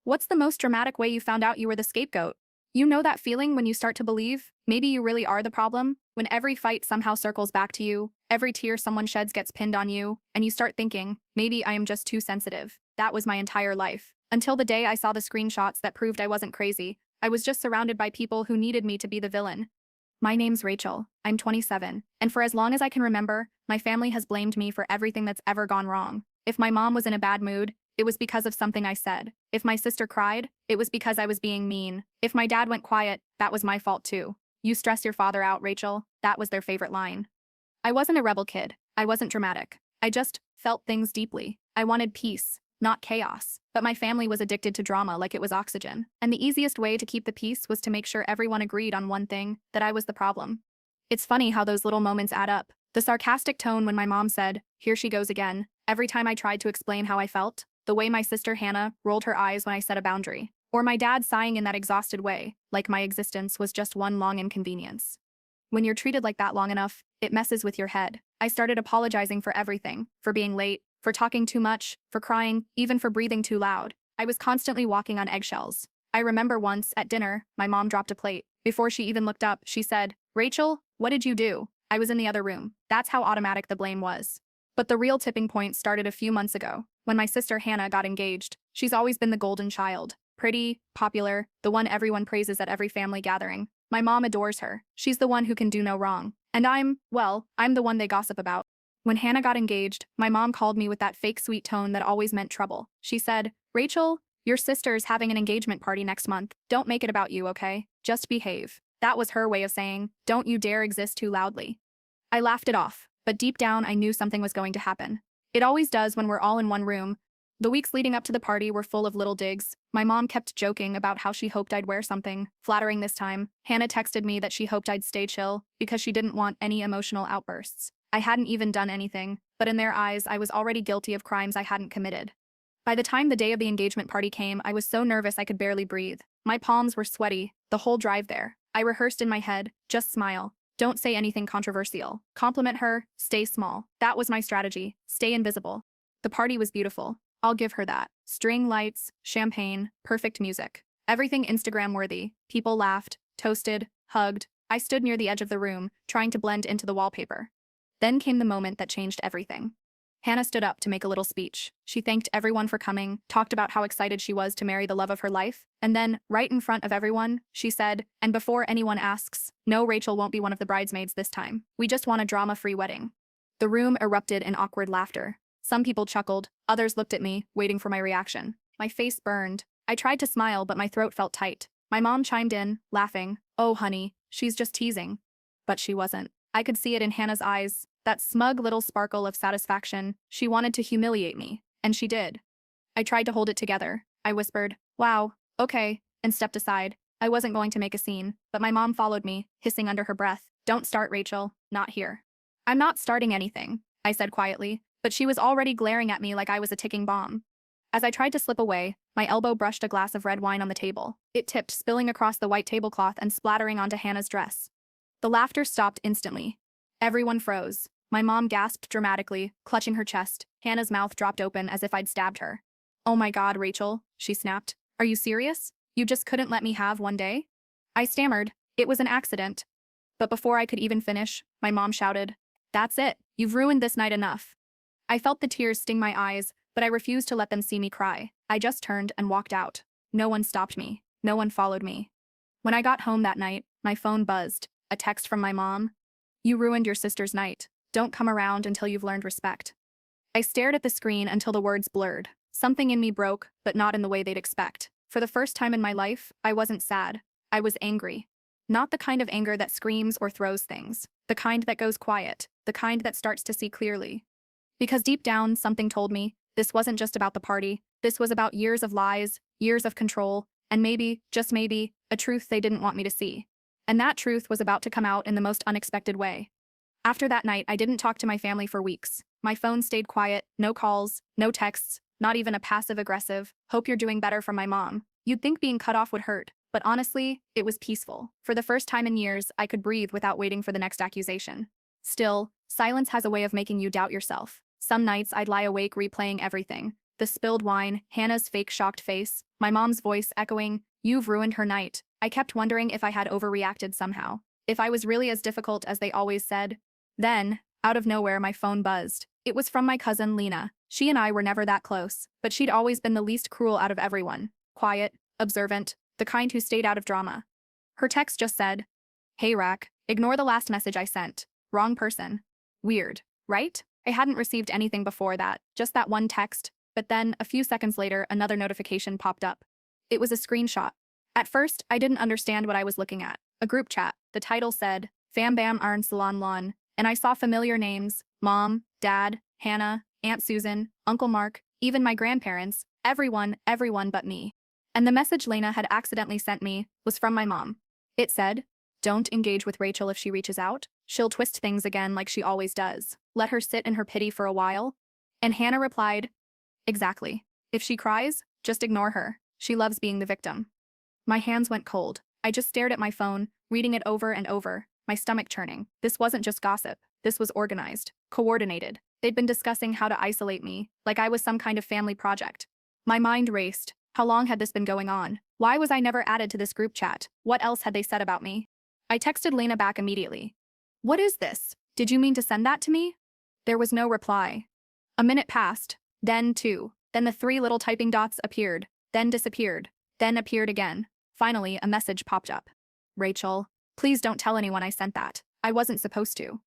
What's the most dramatic way you found out you were the scapegoat? You know that feeling when you start to believe maybe you really are the problem? When every fight somehow circles back to you, every tear someone sheds gets pinned on you, and you start thinking, maybe I am just too sensitive. That was my entire life. Until the day I saw the screenshots that proved I wasn't crazy. I was just surrounded by people who needed me to be the villain. My name's Rachel. I'm 27, and for as long as I can remember, my family has blamed me for everything that's ever gone wrong. If my mom was in a bad mood, it was because of something I said. If my sister cried, it was because I was being mean. If my dad went quiet, that was my fault too. You stress your father out, Rachel. That was their favorite line. I wasn't a rebel kid. I wasn't dramatic. I just felt things deeply. I wanted peace, not chaos. But my family was addicted to drama like it was oxygen. And the easiest way to keep the peace was to make sure everyone agreed on one thing, that I was the problem. It's funny how those little moments add up. The sarcastic tone when my mom said, "Here she goes again," every time I tried to explain how I felt, the way my sister Hannah rolled her eyes when I set a boundary, or my dad sighing in that exhausted way, like my existence was just one long inconvenience. When you're treated like that long enough, it messes with your head. I started apologizing for everything, for being late, for talking too much, for crying, even for breathing too loud. I was constantly walking on eggshells. I remember once, at dinner, my mom dropped a plate. Before she even looked up, she said, "Rachel, what did you do?" I was in the other room. That's how automatic the blame was. But the real tipping point started a few months ago, when my sister Hannah got engaged. She's always been the golden child. Pretty, popular, the one everyone praises at every family gathering. My mom adores her. She's the one who can do no wrong. And I'm the one they gossip about. When Hannah got engaged, my mom called me with that fake sweet tone that always meant trouble. She said, "Rachel, your sister's having an engagement party next month. Don't make it about you, okay? Just behave." That was her way of saying, "Don't you dare exist too loudly." I laughed it off, but deep down I knew something was going to happen. It always does when we're all in one room. The weeks leading up to the party were full of little digs. My mom kept joking about how she hoped I'd wear something flattering this time. Hannah texted me that she hoped I'd stay chill because she didn't want any emotional outbursts. I hadn't even done anything, but in their eyes I was already guilty of crimes I hadn't committed. By the time the day of the engagement party came, I was so nervous I could barely breathe. My palms were sweaty, the whole drive there. I rehearsed in my head, just smile. Don't say anything controversial. Compliment her, stay small. That was my strategy, stay invisible. The party was beautiful. I'll give her that. String lights, champagne, perfect music. Everything Instagram-worthy. People laughed, toasted, hugged. I stood near the edge of the room, trying to blend into the wallpaper. Then came the moment that changed everything. Hannah stood up to make a little speech. She thanked everyone for coming, talked about how excited she was to marry the love of her life, and then, right in front of everyone, she said, "And before anyone asks, no, Rachel won't be one of the bridesmaids this time. We just want a drama-free wedding." The room erupted in awkward laughter. Some people chuckled, others looked at me, waiting for my reaction. My face burned. I tried to smile, but my throat felt tight. My mom chimed in, laughing, "Oh, honey, she's just teasing." But she wasn't. I could see it in Hannah's eyes, that smug little sparkle of satisfaction. She wanted to humiliate me, and she did. I tried to hold it together. I whispered, "Wow, okay," and stepped aside. I wasn't going to make a scene, but my mom followed me, hissing under her breath, "Don't start, Rachel, not here." "I'm not starting anything," I said quietly, but she was already glaring at me like I was a ticking bomb. As I tried to slip away, my elbow brushed a glass of red wine on the table. It tipped, spilling across the white tablecloth and splattering onto Hannah's dress. The laughter stopped instantly. Everyone froze. My mom gasped dramatically, clutching her chest. Hannah's mouth dropped open as if I'd stabbed her. "Oh my God, Rachel," she snapped. "Are you serious? You just couldn't let me have one day?" I stammered. It was an accident. But before I could even finish, my mom shouted, "That's it. You've ruined this night enough." I felt the tears sting my eyes, but I refused to let them see me cry. I just turned and walked out. No one stopped me. No one followed me. When I got home that night, my phone buzzed. A text from my mom. "You ruined your sister's night. Don't come around until you've learned respect." I stared at the screen until the words blurred. Something in me broke, but not in the way they'd expect. For the first time in my life, I wasn't sad. I was angry. Not the kind of anger that screams or throws things. The kind that goes quiet. The kind that starts to see clearly. Because deep down, something told me, this wasn't just about the party. This was about years of lies, years of control, and maybe, just maybe, a truth they didn't want me to see. And that truth was about to come out in the most unexpected way. After that night, I didn't talk to my family for weeks. My phone stayed quiet, no calls, no texts, not even a passive-aggressive, "Hope you're doing better" from my mom. You'd think being cut off would hurt, but honestly, it was peaceful. For the first time in years, I could breathe without waiting for the next accusation. Still, silence has a way of making you doubt yourself. Some nights I'd lie awake replaying everything. the spilled wine, Hannah's fake shocked face, my mom's voice echoing, "You've ruined her night." I kept wondering if I had overreacted somehow, if I was really as difficult as they always said. Then, out of nowhere, my phone buzzed. It was from my cousin Lena. She and I were never that close, but she'd always been the least cruel out of everyone. Quiet, observant, the kind who stayed out of drama. Her text just said, "Hey Rack, ignore the last message I sent. Wrong person." Weird, right? I hadn't received anything before that, just that one text, but then, a few seconds later, another notification popped up. It was a screenshot. At first, I didn't understand what I was looking at. A group chat. The title said, "Fam Bam Arn Salon Lon," and I saw familiar names: Mom, Dad, Hannah, Aunt Susan, Uncle Mark, even my grandparents, everyone but me. And the message Lena had accidentally sent me was from my mom. It said, "Don't engage with Rachel if she reaches out. She'll twist things again like she always does. Let her sit in her pity for a while." And Hannah replied, "Exactly. If she cries, just ignore her. She loves being the victim." My hands went cold. I just stared at my phone, reading it over and over, my stomach churning. This wasn't just gossip. This was organized, coordinated. They'd been discussing how to isolate me, like I was some kind of family project. My mind raced. How long had this been going on? Why was I never added to this group chat? What else had they said about me? I texted Lena back immediately. "What is this? Did you mean to send that to me?" There was no reply. A minute passed, then two. Then the three little typing dots appeared, then disappeared, then appeared again. Finally, a message popped up. "Rachel, please don't tell anyone I sent that. I wasn't supposed to."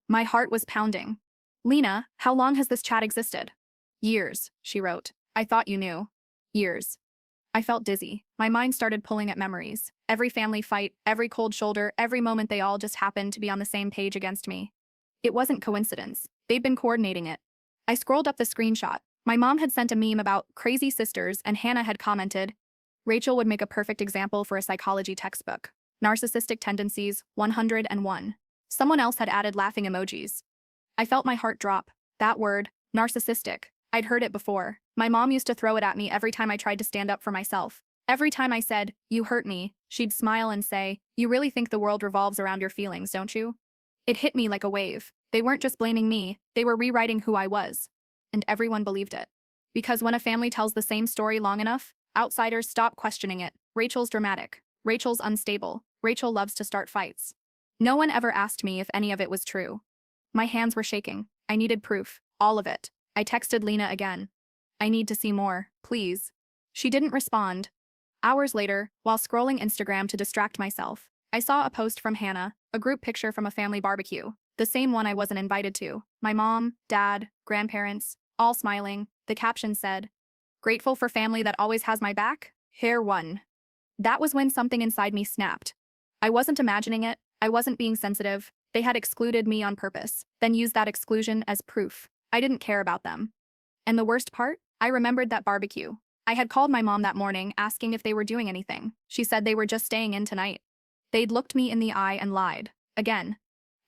My heart was pounding. "Lena, how long has this chat existed?" "Years," she wrote. "I thought you knew." Years. I felt dizzy. My mind started pulling at memories. Every family fight, every cold shoulder, every moment they all just happened to be on the same page against me. It wasn't coincidence. They'd been coordinating it. I scrolled up the screenshot. My mom had sent a meme about crazy sisters, and Hannah had commented, "Rachel would make a perfect example for a psychology textbook. Narcissistic tendencies, 101. Someone else had added laughing emojis. I felt my heart drop. That word, narcissistic. I'd heard it before. My mom used to throw it at me every time I tried to stand up for myself. Every time I said, "You hurt me," she'd smile and say, "You really think the world revolves around your feelings, don't you?" It hit me like a wave. They weren't just blaming me, they were rewriting who I was. And everyone believed it. Because when a family tells the same story long enough, outsiders stop questioning it. Rachel's dramatic. Rachel's unstable. Rachel loves to start fights. No one ever asked me if any of it was true. My hands were shaking. I needed proof. All of it. I texted Lena again. "I need to see more, please." She didn't respond. Hours later, while scrolling Instagram to distract myself, I saw a post from Hannah, a group picture from a family barbecue, the same one I wasn't invited to. My mom, dad, grandparents, all smiling. The caption said, "Grateful for family that always has my back? Hair one." That was when something inside me snapped. I wasn't imagining it. I wasn't being sensitive. They had excluded me on purpose, then used that exclusion as proof. I didn't care about them. And the worst part? I remembered that barbecue. I had called my mom that morning asking if they were doing anything. She said they were just staying in tonight. They'd looked me in the eye and lied. Again.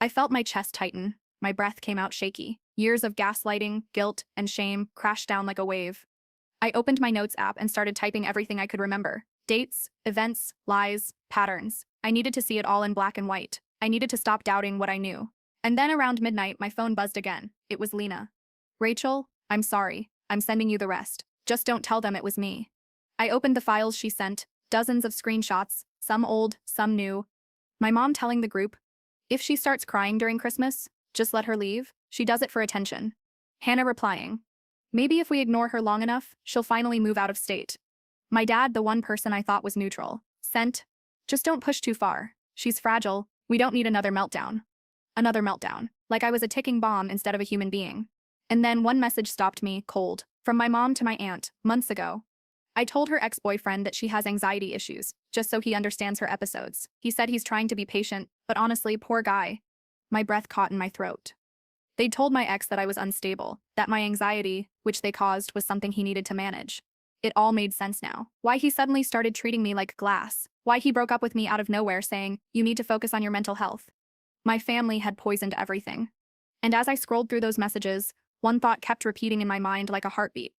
I felt my chest tighten. My breath came out shaky. Years of gaslighting, guilt, and shame crashed down like a wave. I opened my notes app and started typing everything I could remember. Dates, events, lies, patterns. I needed to see it all in black and white. I needed to stop doubting what I knew. And then around midnight, my phone buzzed again. It was Lena. "Rachel, I'm sorry. I'm sending you the rest. Just don't tell them it was me." I opened the files she sent, dozens of screenshots, some old, some new. My mom telling the group, "If she starts crying during Christmas, just let her leave. She does it for attention." Hannah replying, "Maybe if we ignore her long enough, she'll finally move out of state." My dad, the one person I thought was neutral, sent, "Just don't push too far. She's fragile. We don't need another meltdown." Another meltdown. Like I was a ticking bomb instead of a human being. And then one message stopped me, cold, from my mom to my aunt, months ago. I told her ex-boyfriend that she has anxiety issues, just so he understands her episodes. He said he's trying to be patient, but honestly, poor guy. My breath caught in my throat. They'd told my ex that I was unstable, that my anxiety, which they caused, was something he needed to manage. It all made sense now. Why he suddenly started treating me like glass. Why he broke up with me out of nowhere saying, "You need to focus on your mental health." My family had poisoned everything. And as I scrolled through those messages, one thought kept repeating in my mind like a heartbeat.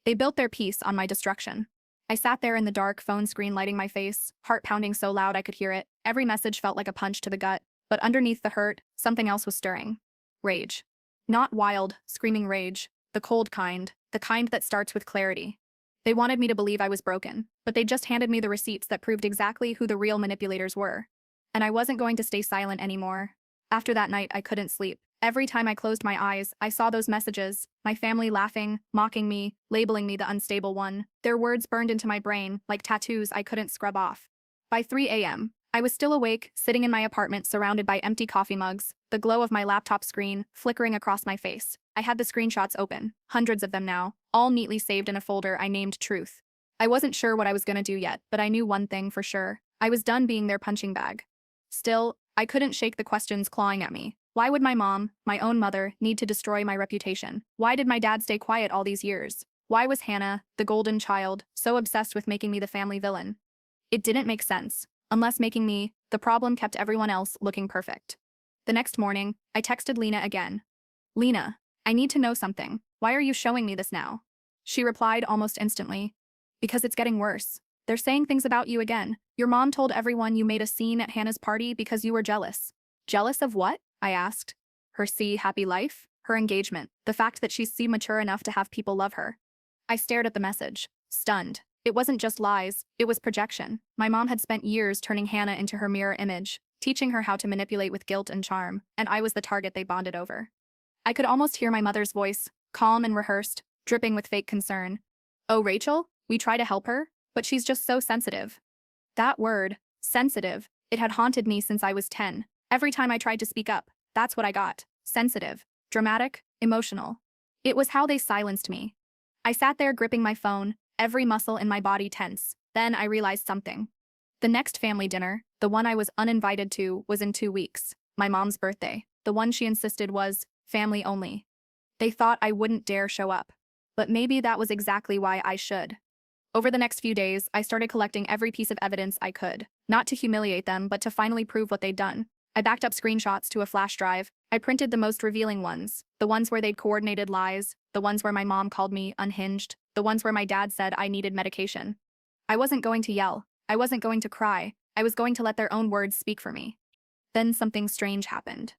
They built their peace on my destruction. I sat there in the dark, phone screen lighting my face, heart pounding so loud I could hear it. Every message felt like a punch to the gut, but underneath the hurt, something else was stirring. Rage. Not wild, screaming rage, the cold kind, the kind that starts with clarity. They wanted me to believe I was broken, but they just handed me the receipts that proved exactly who the real manipulators were. And I wasn't going to stay silent anymore. After that night, I couldn't sleep. Every time I closed my eyes, I saw those messages, my family laughing, mocking me, labeling me the unstable one. Their words burned into my brain like tattoos I couldn't scrub off. By 3 a.m., I was still awake, sitting in my apartment surrounded by empty coffee mugs, the glow of my laptop screen flickering across my face. I had the screenshots open, hundreds of them now, all neatly saved in a folder I named Truth. I wasn't sure what I was gonna do yet, but I knew one thing for sure. I was done being their punching bag. Still, I couldn't shake the questions clawing at me. Why would my mom, my own mother, need to destroy my reputation? Why did my dad stay quiet all these years? Why was Hannah, the golden child, so obsessed with making me the family villain? It didn't make sense. Unless making me the problem kept everyone else looking perfect. The next morning, I texted Lena again. Lena, I need to know something. Why are you showing me this now? She replied almost instantly. Because it's getting worse. They're saying things about you again. Your mom told everyone you made a scene at Hannah's party because you were jealous. Jealous of what? I asked. Her happy life? Her engagement. The fact that she's mature enough to have people love her. I stared at the message, stunned. It wasn't just lies, it was projection. My mom had spent years turning Hannah into her mirror image, teaching her how to manipulate with guilt and charm, and I was the target they bonded over. I could almost hear my mother's voice, calm and rehearsed, dripping with fake concern. Oh, Rachel, we try to help her, but she's just so sensitive. That word, sensitive, it had haunted me since I was 10. Every time I tried to speak up, that's what I got. Sensitive, dramatic, emotional. It was how they silenced me. I sat there gripping my phone, every muscle in my body tense. Then I realized something. The next family dinner, the one I was uninvited to, was in 2 weeks. My mom's birthday. The one she insisted was family only. They thought I wouldn't dare show up. But maybe that was exactly why I should. Over the next few days, I started collecting every piece of evidence I could. Not to humiliate them, but to finally prove what they'd done. I backed up screenshots to a flash drive. I printed the most revealing ones. The ones where they'd coordinated lies. The ones where my mom called me unhinged. The ones where my dad said I needed medication. I wasn't going to yell. I wasn't going to cry. I was going to let their own words speak for me. Then something strange happened.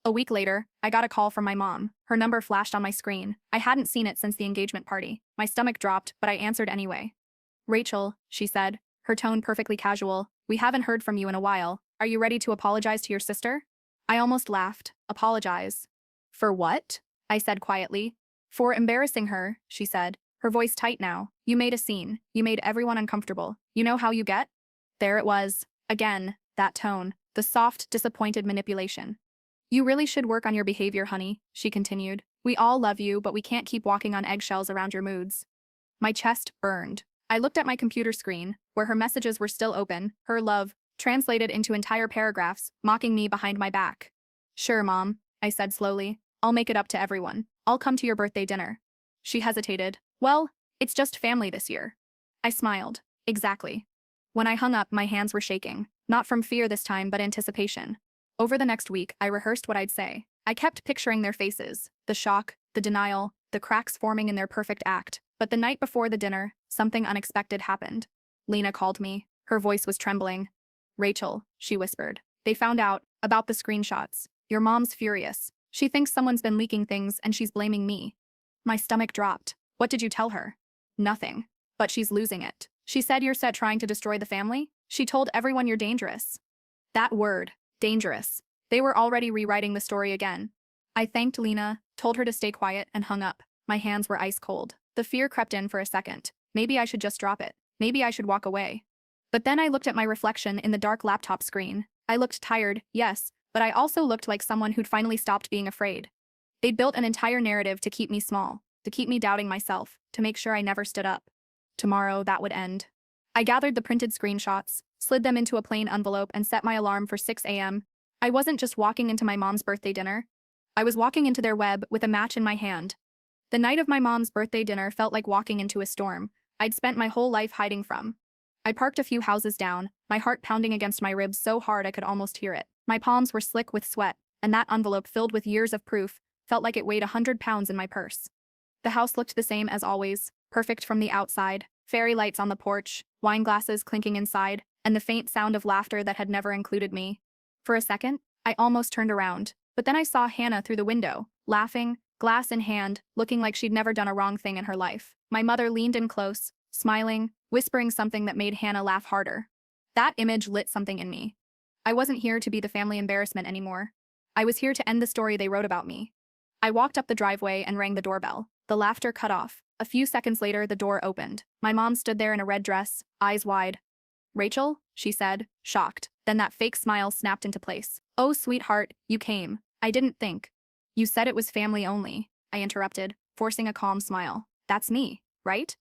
A week later, I got a call from my mom. Her number flashed on my screen. I hadn't seen it since the engagement party. My stomach dropped, but I answered anyway. Rachel, she said, her tone perfectly casual, we haven't heard from you in a while. Are you ready to apologize to your sister? I almost laughed. Apologize. For what? I said quietly. For embarrassing her, she said, her voice tight now. You made a scene. You made everyone uncomfortable. You know how you get? There it was. Again, that tone. The soft, disappointed manipulation. You really should work on your behavior, honey, she continued. We all love you, but we can't keep walking on eggshells around your moods. My chest burned. I looked at my computer screen, where her messages were still open, her love, translated into entire paragraphs, mocking me behind my back. Sure, Mom, I said slowly. I'll make it up to everyone. I'll come to your birthday dinner. She hesitated. Well, it's just family this year. I smiled. Exactly. When I hung up, my hands were shaking. Not from fear this time, but anticipation. Over the next week, I rehearsed what I'd say. I kept picturing their faces, the shock, the denial, the cracks forming in their perfect act. But the night before the dinner, something unexpected happened. Lena called me. Her voice was trembling. Rachel, she whispered. They found out about the screenshots. Your mom's furious. She thinks someone's been leaking things and she's blaming me. My stomach dropped. What did you tell her? Nothing. But she's losing it. She said you're set trying to destroy the family? She told everyone you're dangerous. That word, dangerous. They were already rewriting the story again. I thanked Lena, told her to stay quiet, and hung up. My hands were ice cold. The fear crept in for a second. Maybe I should just drop it. Maybe I should walk away. But then I looked at my reflection in the dark laptop screen. I looked tired, yes, but I also looked like someone who'd finally stopped being afraid. They'd built an entire narrative to keep me small, to keep me doubting myself, to make sure I never stood up. Tomorrow, that would end. I gathered the printed screenshots, slid them into a plain envelope, and set my alarm for 6 a.m. I wasn't just walking into my mom's birthday dinner. I was walking into their web with a match in my hand. The night of my mom's birthday dinner felt like walking into a storm I'd spent my whole life hiding from. I parked a few houses down, my heart pounding against my ribs so hard I could almost hear it. My palms were slick with sweat, and that envelope filled with years of proof felt like it weighed 100 pounds in my purse. The house looked the same as always, perfect from the outside, fairy lights on the porch, wine glasses clinking inside, and the faint sound of laughter that had never included me. For a second, I almost turned around, but then I saw Hannah through the window, laughing, glass in hand, looking like she'd never done a wrong thing in her life. My mother leaned in close, smiling, whispering something that made Hannah laugh harder. That image lit something in me. I wasn't here to be the family embarrassment anymore. I was here to end the story they wrote about me. I walked up the driveway and rang the doorbell. The laughter cut off. A few seconds later, the door opened. My mom stood there in a red dress, eyes wide. "Rachel?" she said, shocked. Then that fake smile snapped into place. "Oh, sweetheart, you came. I didn't think." "You said it was family only," I interrupted, forcing a calm smile. "That's me, right?"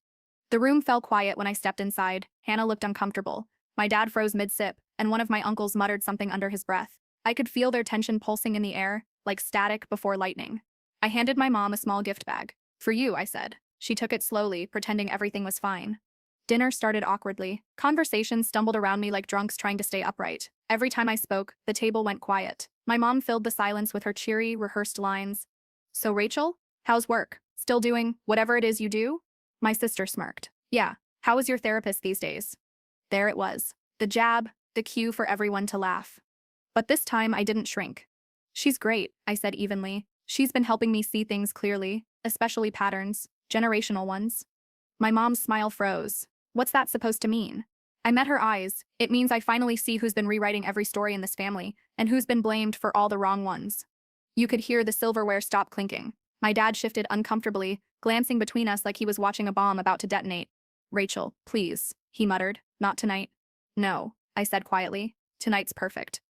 The room fell quiet when I stepped inside. Hannah looked uncomfortable. My dad froze mid-sip, and one of my uncles muttered something under his breath. I could feel their tension pulsing in the air, like static before lightning. I handed my mom a small gift bag. "For you," I said. She took it slowly, pretending everything was fine. Dinner started awkwardly. Conversations stumbled around me like drunks trying to stay upright. Every time I spoke, the table went quiet. My mom filled the silence with her cheery, rehearsed lines. "So Rachel, how's work? Still doing whatever it is you do?" My sister smirked. "Yeah, how is your therapist these days?" There it was. The jab, the cue for everyone to laugh. But this time I didn't shrink. "She's great," I said evenly. "She's been helping me see things clearly, especially patterns, generational ones." My mom's smile froze. "What's that supposed to mean?" I met her eyes. "It means I finally see who's been rewriting every story in this family, and who's been blamed for all the wrong ones." You could hear the silverware stop clinking. My dad shifted uncomfortably, glancing between us like he was watching a bomb about to detonate. "Rachel, please," he muttered. "Not tonight." "No," I said quietly. "Tonight's perfect."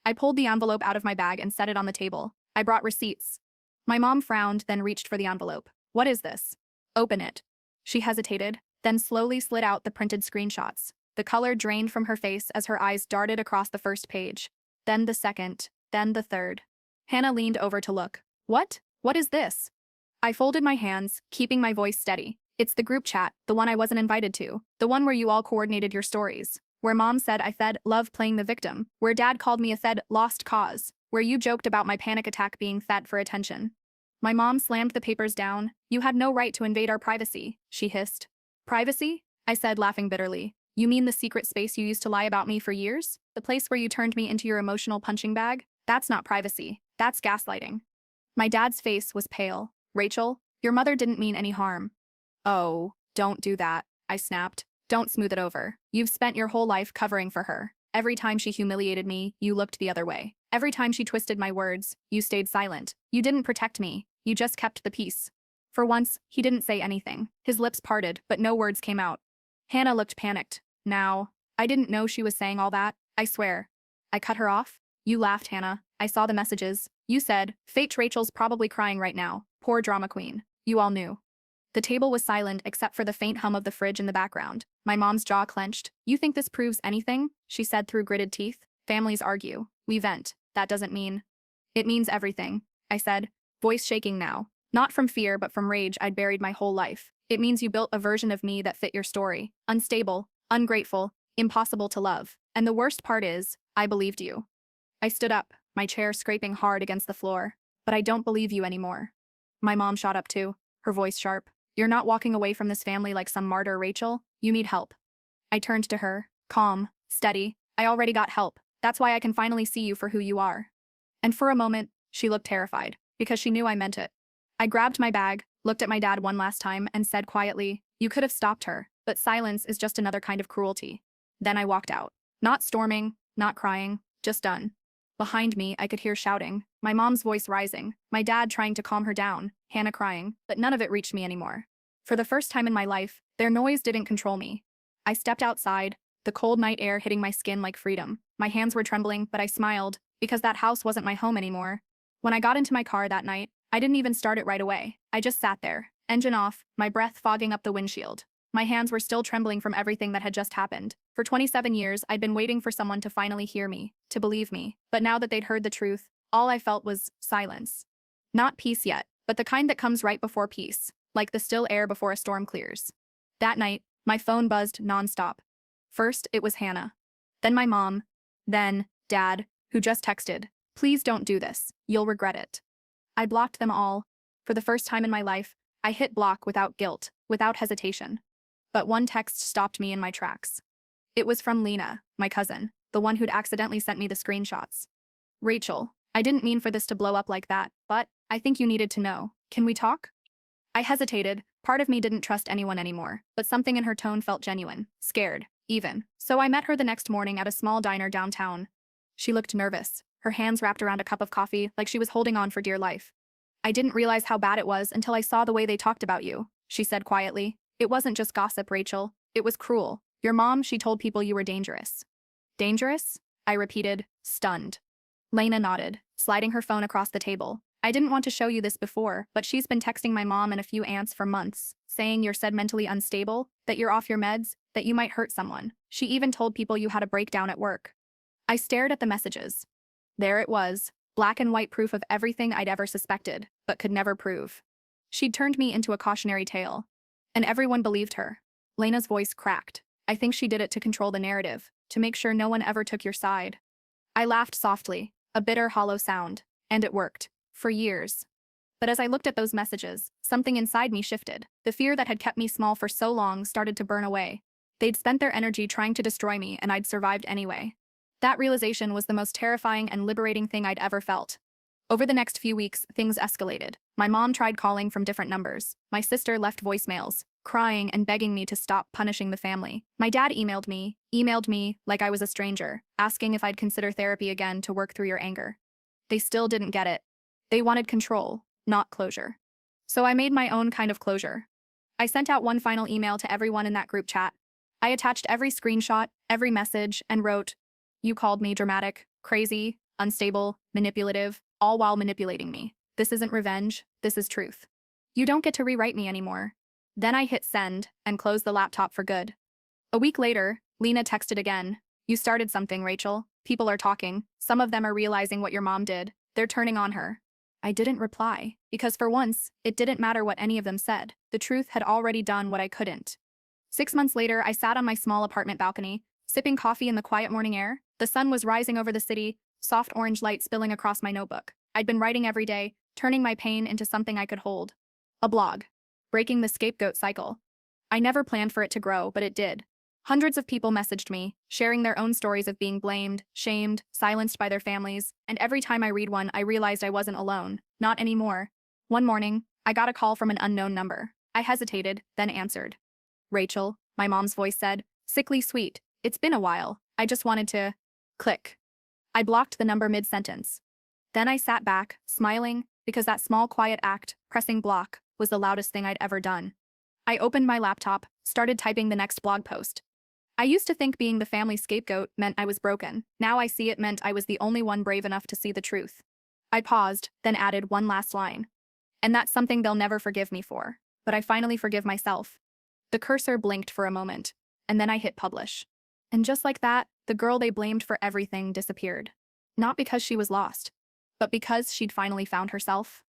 I pulled the envelope out of my bag and set it on the table. I brought receipts. My mom frowned, then reached for the envelope. "What is this?" "Open it." She hesitated, then slowly slid out the printed screenshots. The color drained from her face as her eyes darted across the first page. Then the second, then the third. Hannah leaned over to look. "What? What is this?" I folded my hands, keeping my voice steady. "It's the group chat, the one I wasn't invited to, the one where you all coordinated your stories. Where mom said I fed love playing the victim, where dad called me a fed lost cause, where you joked about my panic attack being fed for attention." My mom slammed the papers down. "You had no right to invade our privacy," she hissed. "Privacy?" I said, laughing bitterly. "You mean the secret space you used to lie about me for years? The place where you turned me into your emotional punching bag? That's not privacy. That's gaslighting." My dad's face was pale. "Rachel, your mother didn't mean any harm." "Oh, don't do that," I snapped. "Don't smooth it over. You've spent your whole life covering for her. Every time she humiliated me, you looked the other way. Every time she twisted my words, you stayed silent. You didn't protect me. You just kept the peace." For once, he didn't say anything. His lips parted, but no words came out. Hannah looked panicked. "Now, I didn't know she was saying all that, I swear." I cut her off. "You laughed, Hannah. I saw the messages. You said, 'Fate Rachel's probably crying right now. Poor drama queen.' You all knew." The table was silent except for the faint hum of the fridge in the background. My mom's jaw clenched. "You think this proves anything?" she said through gritted teeth. "Families argue. We vent. That doesn't mean—" "It means everything," I said, voice shaking now. Not from fear but from rage I'd buried my whole life. "It means you built a version of me that fit your story. Unstable, ungrateful, impossible to love. And the worst part is, I believed you." I stood up, my chair scraping hard against the floor. "But I don't believe you anymore." My mom shot up too, her voice sharp. "You're not walking away from this family like some martyr, Rachel. You need help." I turned to her, calm, steady. "I already got help. That's why I can finally see you for who you are." And for a moment, she looked terrified, because she knew I meant it. I grabbed my bag, looked at my dad one last time, and said quietly, "You could have stopped her, but silence is just another kind of cruelty." Then I walked out. Not storming, not crying, just done. Behind me, I could hear shouting, my mom's voice rising, my dad trying to calm her down, Hannah crying, but none of it reached me anymore. For the first time in my life, their noise didn't control me. I stepped outside, the cold night air hitting my skin like freedom. My hands were trembling, but I smiled, because that house wasn't my home anymore. When I got into my car that night, I didn't even start it right away. I just sat there, engine off, my breath fogging up the windshield. My hands were still trembling from everything that had just happened. For 27 years, I'd been waiting for someone to finally hear me, to believe me. But now that they'd heard the truth, all I felt was silence. Not peace yet, but the kind that comes right before peace, like the still air before a storm clears. That night, my phone buzzed nonstop. First, it was Hannah. Then my mom. Then, Dad, who just texted, "Please don't do this. You'll regret it." I blocked them all. For the first time in my life, I hit block without guilt, without hesitation. But one text stopped me in my tracks. It was from Lena, my cousin, the one who'd accidentally sent me the screenshots. "Rachel, I didn't mean for this to blow up like that, but I think you needed to know. Can we talk? I hesitated. Part of me didn't trust anyone anymore, but something in her tone felt genuine, scared, even. So I met her the next morning at a small diner downtown. She looked nervous, her hands wrapped around a cup of coffee like she was holding on for dear life. I didn't realize how bad it was until I saw the way they talked about you, she said quietly. It wasn't just gossip, Rachel. It was cruel. Your mom, she told people you were dangerous. Dangerous? I repeated, stunned. Lena nodded, sliding her phone across the table. I didn't want to show you this before, but she's been texting my mom and a few aunts for months, saying you're said mentally unstable, that you're off your meds, that you might hurt someone. She even told people you had a breakdown at work. I stared at the messages. There it was, black and white proof of everything I'd ever suspected, but could never prove. She'd turned me into a cautionary tale. And everyone believed her. Lena's voice cracked. I think she did it to control the narrative, to make sure no one ever took your side. I laughed softly, a bitter, hollow sound, and it worked. For years. But as I looked at those messages, something inside me shifted. The fear that had kept me small for so long started to burn away. They'd spent their energy trying to destroy me, and I'd survived anyway. That realization was the most terrifying and liberating thing I'd ever felt. Over the next few weeks, things escalated. My mom tried calling from different numbers. My sister left voicemails, crying and begging me to stop punishing the family. My dad emailed me like I was a stranger, asking if I'd consider therapy again to work through your anger. They still didn't get it. They wanted control, not closure. So I made my own kind of closure. I sent out one final email to everyone in that group chat. I attached every screenshot, every message, and wrote, "You called me dramatic, crazy, unstable, manipulative, all while manipulating me. This isn't revenge, this is truth. You don't get to rewrite me anymore." Then I hit send and closed the laptop for good. A week later, Lena texted again. "You started something, Rachel. People are talking. Some of them are realizing what your mom did. They're turning on her." I didn't reply, because for once, it didn't matter what any of them said. The truth had already done what I couldn't. 6 months later, I sat on my small apartment balcony, sipping coffee in the quiet morning air. The sun was rising over the city, soft orange light spilling across my notebook. I'd been writing every day, turning my pain into something I could hold. A blog. Breaking the scapegoat cycle. I never planned for it to grow, but it did. Hundreds of people messaged me, sharing their own stories of being blamed, shamed, silenced by their families, and every time I read one, I realized I wasn't alone. Not anymore. One morning, I got a call from an unknown number. I hesitated, then answered. "Rachel," my mom's voice said, sickly sweet. "It's been a while. I just wanted to..." Click. I blocked the number mid-sentence. Then I sat back, smiling, because that small quiet act, pressing block, was the loudest thing I'd ever done. I opened my laptop, started typing the next blog post. I used to think being the family scapegoat meant I was broken. Now I see it meant I was the only one brave enough to see the truth. I paused, then added one last line. "And that's something they'll never forgive me for. But I finally forgive myself." The cursor blinked for a moment, and then I hit publish. And just like that, the girl they blamed for everything disappeared. Not because she was lost, but because she'd finally found herself.